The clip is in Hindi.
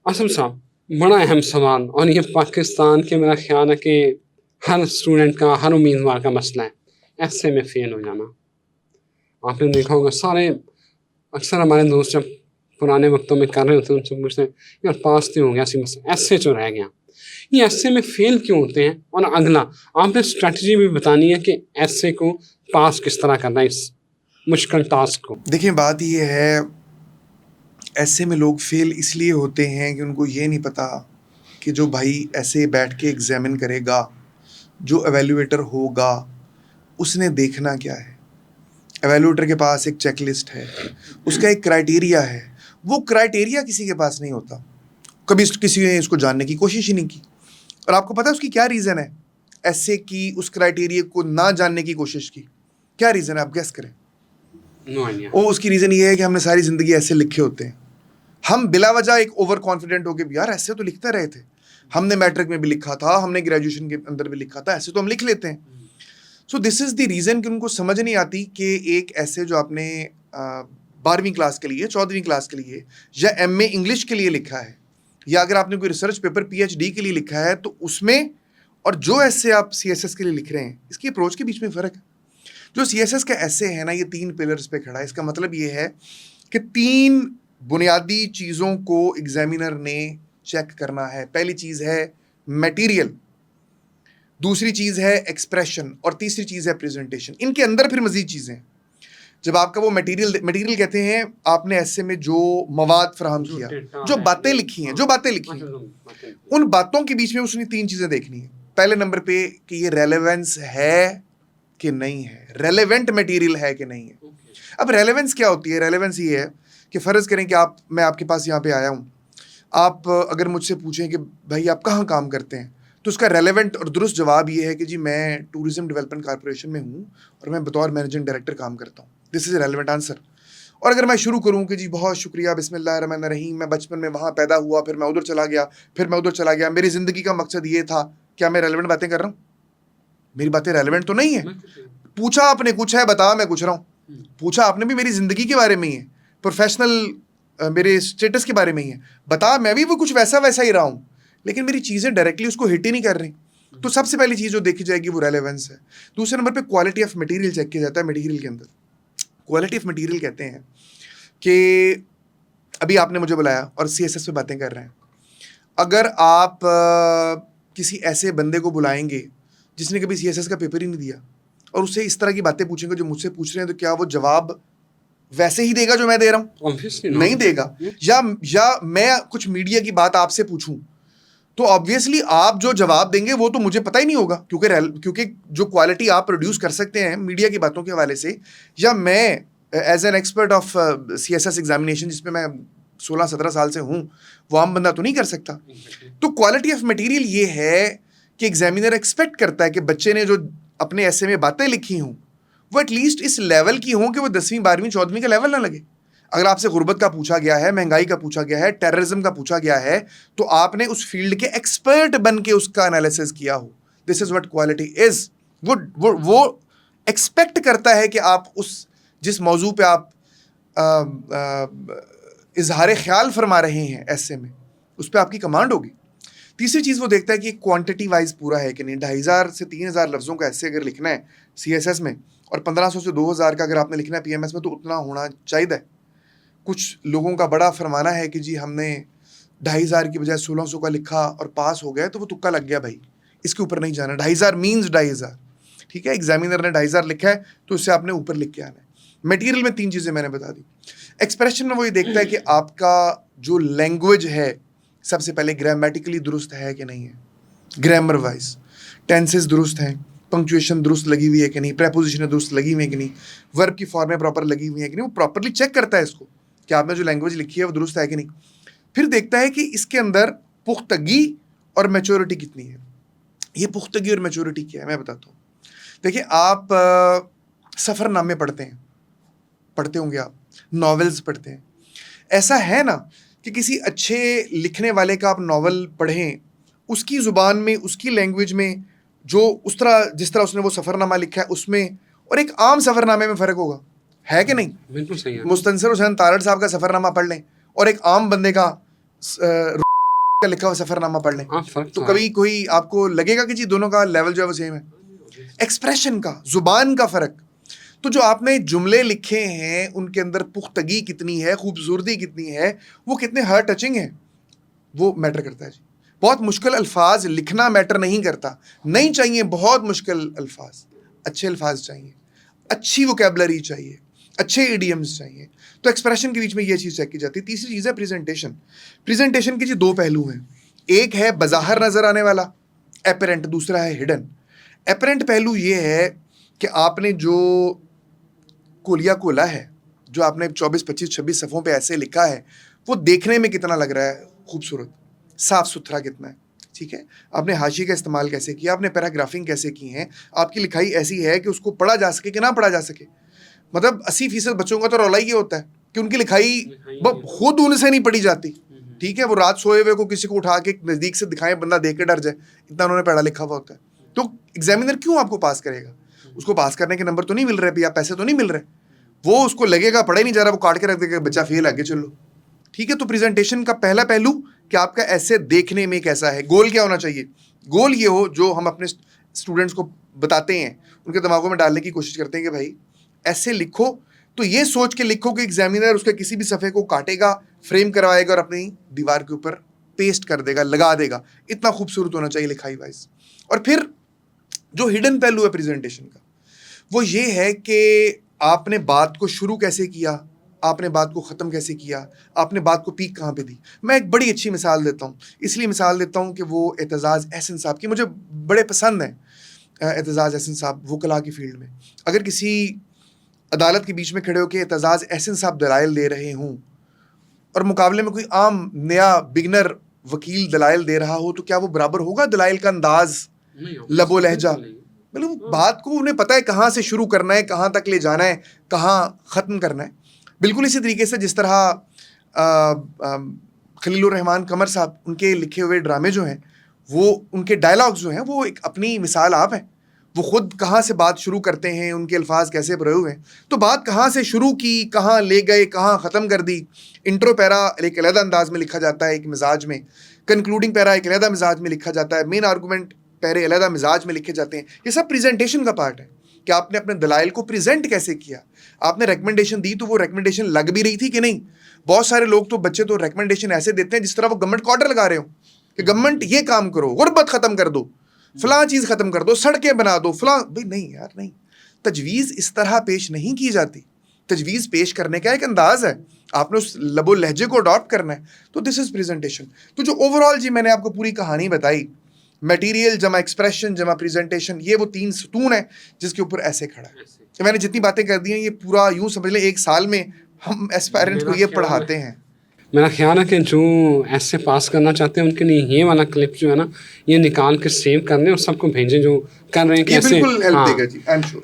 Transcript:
असम साहब, बड़ा अहम सवाल, और ये पाकिस्तान के मेरा ख्याल है कि हर स्टूडेंट का, हर उम्मीदवार का मसला है, ऐसे में फेल हो जाना। आपने देखा होगा सारे, अक्सर हमारे दोस्त जब पुराने वक्तों में कर रहे होते हैं उनसे पूछते हैं यार पास तो हो गया, ऐसे जो रह गया, ये ऐसे में फेल क्यों होते हैं? और अगला, आपने स्ट्रेटजी भी बतानी है कि ऐसे को पास किस तरह करना है, इस मुश्किल टास्क को। देखिए, बात ये है, ऐसे में लोग फेल इसलिए होते हैं कि उनको ये नहीं पता कि जो भाई ऐसे बैठ के एग्जामिन करेगा, जो एवेल्युएटर होगा, उसने देखना क्या है। एवेल्युएटर के पास एक चेकलिस्ट है, उसका एक क्राइटेरिया है। वो क्राइटेरिया किसी के पास नहीं होता, कभी किसी ने इसको जानने की कोशिश ही नहीं की। और आपको पता है उसकी क्या रीज़न है, ऐसे की उस क्राइटेरिया को ना जानने की कोशिश की? क्या रीज़न है, आप गेस करें। उसकी रीज़न ये है कि हमने सारी ज़िंदगी ऐसे लिखे होते हैं। हम बिला वजह एक ओवर कॉन्फिडेंट हो के, यार ऐसे तो लिखते रहे थे, हमने मैट्रिक में भी लिखा था, हमने ग्रेजुएशन के अंदर भी लिखा था, ऐसे तो हम लिख लेते हैं। So this is the reason कि उनको समझ नहीं आती कि एक ऐसे जो आपने 12वीं क्लास के लिए, 14वीं क्लास के लिए, या MA इंग्लिश के लिए लिखा है, या अगर आपने कोई रिसर्च पेपर PhD के लिए लिखा है, तो उसमें और जो ऐसे आप CSS के लिए लिख रहे हैं, इसकी अप्रोच के बीच में फ़र्क है। जो CSS का ऐसे है ना, ये 3 पिलर्स पे खड़ा है। इसका मतलब ये है कि 3 बुनियादी चीज़ों को एग्जामिनर ने चेक करना है। पहली चीज़ है मटेरियल, दूसरी चीज़ है एक्सप्रेशन, और तीसरी चीज़ है प्रेजेंटेशन। इनके अंदर फिर मजीद चीज़ें। जब आपका वो मटेरियल कहते हैं, आपने ऐसे में जो मवाद फराहम किया, जो बातें लिखी हैं, उन बातों के बीच में उसने 3 चीज़ें देखनी है। पहले नंबर पे कि ये रेलेवेंस है कि नहीं है, रेलेवेंट मटेरियल है कि नहीं है। अब रेलेवेंस क्या होती है? रेलेवेंस ये है कि फ़र्ज़ करें कि मैं आपके पास यहाँ पे आया हूँ, आप अगर मुझसे पूछें कि भाई आप कहाँ काम करते हैं, तो उसका रेलेवेंट और दुरुस्त जवाब ये है कि जी मैं टूरिज़्म डेवलपमेंट कॉर्पोरेशन में हूँ और मैं बतौर मैनेजिंग डायरेक्टर काम करता हूँ। This is relevant answer. और अगर मैं शुरू करूँ कि जी बहुत शुक्रिया, बिस्मिल्लाहिर्रहमानिर्रहीम, मैं बचपन में वहाँ पैदा हुआ, फिर मैं उधर चला गया, फिर मैं उधर चला गया, मेरी ज़िंदगी का मकसद ये था, क्या मैं रेलेवेंट बातें कर रहा हूँ? मेरी बातें रेलेवेंट तो नहीं है। पूछा आपने कुछ है, बता, मैं पूछ रहा हूँ। पूछा आपने भी मेरी ज़िंदगी के बारे में ही है, प्रोफेशनल मेरे स्टेटस के बारे में ही है, बता, मैं भी वो कुछ वैसा ही रहा हूँ, लेकिन मेरी चीज़ें डायरेक्टली उसको हिट ही नहीं कर रही। तो सबसे पहली चीज़ जो देखी जाएगी वो रेलेवेंस है। दूसरे नंबर पे क्वालिटी ऑफ मटेरियल चेक किया जाता है। मटेरियल के अंदर क्वालिटी ऑफ मटेरियल कहते हैं कि अभी आपने मुझे बुलाया और CSS पे बातें कर रहे हैं। अगर आप किसी ऐसे बंदे को बुलाएंगे जिसने कभी CSS का पेपर ही नहीं दिया और उससे इस तरह की बातें पूछेंगे जो मुझसे पूछ रहे हैं, तो क्या वो जवाब वैसे ही देगा जो मैं दे रहा हूँ? नहीं देगा। या मैं कुछ मीडिया की बात आपसे पूछूं, तो ऑब्वियसली आप जो जवाब देंगे वो तो मुझे पता ही नहीं होगा, क्योंकि जो क्वालिटी आप प्रोड्यूस कर सकते हैं मीडिया की बातों के हवाले से, या मैं as an expert of CSS examination जिसमें मैं 16-17 साल से हूँ, वो आम बंदा तो नहीं कर सकता। तो क्वालिटी ऑफ मटेरियल ये है कि एग्जामिनर एक्सपेक्ट करता है कि बच्चे ने जो अपने ऐसे में बातें लिखी हों वो एटलीस्ट इस लेवल की हों कि वो 10वीं 12वीं 14वीं का लेवल ना लगे। अगर आपसे गुर्बत का पूछा गया है, महंगाई का पूछा गया है, टेररिज्म का पूछा गया है, तो आपने उस फील्ड के एक्सपर्ट बन के उसका एनालिसिस किया हो। This is what quality is. वो एक्सपेक्ट करता है कि आप उस जिस मौजू पे आप इजहार ख्याल फरमा रहे हैं ऐसे में, उस पर आपकी कमांड होगी। तीसरी चीज़ वो देखता है कि क्वांटिटी वाइज पूरा है कि नहीं। 2500 से 3000 लफ्ज़ों का ऐसे अगर लिखना है CSS में, और 1500 से 2000 का अगर आपने लिखना है PMS में, तो उतना होना चाहिए। कुछ लोगों का बड़ा फरमाना है कि जी हमने 2500 की बजाय 1600 का लिखा और पास हो गया, तो वो तुक्का लग गया भाई, इसके ऊपर नहीं जाना। 2500 मीन्स 2500, ठीक है। एग्जामिनर ने 2500 लिखा है तो उससे आपने ऊपर लिख के आना है। मटेरियल में 3 चीज़ें मैंने बता दी। एक्सप्रेशन में वो ये देखता है कि आपका जो लैंग्वेज है, सबसे पहले ग्रामेटिकली दुरुस्त है कि नहीं है, ग्रामर वाइज, टेंसेस दुरुस्त हैं, पंक्चुएशन दुरुस्त लगी हुई है कि नहीं, प्रेपोजिशन दुरुस्त लगी हुई है कि नहीं, वर्ब की फॉर्में प्रॉपर लगी हुई है कि नहीं। वो प्रॉपरली चेक करता है इसको कि आपने जो लैंग्वेज लिखी है वो दुरुस्त है कि नहीं। फिर देखता है कि इसके अंदर पुख्तगी और मैच्योरिटी कितनी है। ये पुख्तगी और मैच्योरिटी क्या है मैं बताता हूँ। देखिए, आप सफ़रनामे पढ़ते होंगे, आप नॉवेल्स पढ़ते हैं। ऐसा है ना कि किसी अच्छे लिखने वाले का आप नॉवल पढ़ें, उसकी ज़ुबान में, उसकी लैंग्वेज में, जो उस तरह जिस तरह उसने वो सफ़रनामा लिखा है उसमें, और एक आम सफ़रनामे में फ़र्क होगा, है कि नहीं? बिल्कुल सही है। मुस्तनसर हुसैन तारड़ साहब का सफ़रनामा पढ़ लें और एक आम बंदे का का लिखा हुआ सफरनामा पढ़ लें, हाँ फर्क तो है। कभी कोई आपको लगेगा कि जी दोनों का लेवल जो है वो सेम है? एक्सप्रेशन का, जुबान का फर्क। तो जो आपने जुमले लिखे हैं उनके अंदर पुख्तगी कितनी है, खूबसूरती कितनी है, वो कितने हार्ट टचिंग है, वो मैटर करता है जी। बहुत मुश्किल अल्फाज लिखना मैटर नहीं करता, नहीं चाहिए बहुत मुश्किल अल्फाज, अच्छे अल्फाज चाहिए, अच्छी वोकेबलरी चाहिए, अच्छे इडियम्स चाहिए। तो एक्सप्रेशन के बीच में ये चीज़ चेक की जाती है। तीसरी चीज़ है प्रेजेंटेशन। प्रेजेंटेशन के जी दो पहलू हैं, एक है बज़ाहिर नज़र आने वाला एपरेंट, दूसरा है हिडन। एपरेंट पहलू ये है कि आपने जो कोलिया कोला है, जो आपने 24, 25, 26 सफ़ों पे ऐसे लिखा है, वो देखने में कितना लग रहा है खूबसूरत, साफ़ सुथरा कितना है, ठीक है। आपने हाशिए का इस्तेमाल कैसे किया, आपने पैराग्राफिंग कैसे की है, आपकी लिखाई ऐसी है कि उसको पढ़ा जा सके कि ना पढ़ा जा सके। मतलब 80% बच्चों का तो रौला ये होता है कि उनकी लिखाई खुद उनसे नहीं पढ़ी जाती, ठीक है। वो रात सोए हुए को किसी को उठा के नज़दीक से दिखाएं, बंदा देख के डर जाए, इतना उन्होंने पढ़ा लिखा हुआ होता है। तो एग्जामिनर क्यों आपको पास करेगा? उसको पास करने के नंबर तो नहीं मिल रहे या पैसे तो नहीं मिल रहे, वो उसको लगेगा पढ़ा ही नहीं जा रहा, वो काट के रख देगा, बच्चा फेल, आगे चलो, ठीक है। तो प्रेजेंटेशन का पहला पहलू कि आपका ऐसे देखने में कैसा है। गोल क्या होना चाहिए? गोल ये हो जो हम अपने स्टूडेंट्स को बताते हैं, उनके दिमागों में डालने की कोशिश करते हैं कि भाई ऐसे लिखो, तो ये सोच के लिखो कि एग्जामिनर उसके किसी भी सफ़े को काटेगा, फ्रेम करवाएगा और अपनी दीवार के ऊपर पेस्ट कर देगा, लगा देगा। इतना खूबसूरत होना चाहिए लिखाई वाइज। और फिर जो हिडन पहलू है प्रेजेंटेशन का, वो ये है कि आपने बात को शुरू कैसे किया, आपने बात को ख़त्म कैसे किया, आपने बात को पीक कहाँ पे दी। मैं एक बड़ी अच्छी मिसाल देता हूँ, इसलिए मिसाल देता हूँ कि वो एतजाज़ एहसन साहब की मुझे बड़े पसंद हैं। एतजाज़ एहसन साहब वकला की फील्ड में, अगर किसी अदालत के बीच में खड़े होकर एतजाज़ एहसन साहब दलाइल दे रहे हों और मुकाबले में कोई आम नया बिगनर वकील दलाइल दे रहा हो, तो क्या वो बराबर होगा दलाइल का अंदाज, लबो लहजा? मतलब बात को उन्हें पता है कहाँ से शुरू करना है, कहाँ तक ले जाना है, कहाँ ख़त्म करना है। बिल्कुल इसी तरीके से जिस तरह खलीलुर रहमान कमर साहब, उनके लिखे हुए ड्रामे जो हैं, वो उनके डायलॉग्स जो हैं, वो एक अपनी मिसाल आप हैं। वो खुद कहाँ से बात शुरू करते हैं, उनके अल्फाज कैसे भरे हुए हैं। तो बात कहाँ से शुरू की, कहाँ ले गए, कहाँ ख़त्म कर दी। इंट्रो पैरा एक अलग अंदाज में लिखा जाता है एक मिजाज में, कंक्लूडिंग पैरा एक अलग मिजाज में लिखा जाता है, मेन आर्गूमेंट पैरे अलग मिजाज में लिखे जाते हैं। ये सब प्रेजेंटेशन का पार्ट है कि आपने अपने दलाइल को प्रेजेंट कैसे किया। आपने रिकमेंडेशन दी तो वो रिकमेंडेशन लग भी रही थी कि नहीं। बहुत सारे लोग तो बच्चे तो रिकमेंडेशन ऐसे देते हैं जिस तरह वो गवर्नमेंट को ऑर्डर लगा रहे हो कि गवर्नमेंट ये काम करो, गुर्बत ख़त्म कर दो, फलां चीज़ ख़त्म कर दो, सड़कें बना दो, फलां। भाई नहीं यार, नहीं, तजवीज़ इस तरह पेश नहीं की जाती। तजवीज़ पेश करने का एक अंदाज है, आपने उस लबो लहजे को अडॉप्ट करना है। तो दिस इज़ प्रेजेंटेशन। तो जो ओवरऑल जी मैंने आपको पूरी कहानी बताई, मटेरियल जमा एक्सप्रेशन जमा प्रेजेंटेशन, ये वो 3 सतून है जिसके ऊपर ऐसे खड़ा है। तो मैंने जितनी बातें कर दी हैं, ये पूरा यूँ समझ लें 1 साल में हम एस्पायरेंट्स को ये पढ़ाते हैं। मेरा ख्याल है कि जो ऐसे पास करना चाहते हैं उनके लिए ये वाला क्लिप जो है ना, ये निकाल के सेव कर लें और सबको भेजें जो कर रहे हैं कि ये ऐसे। बिल्कुल हेल्प हाँ, देगा जी, आई एम श्योर।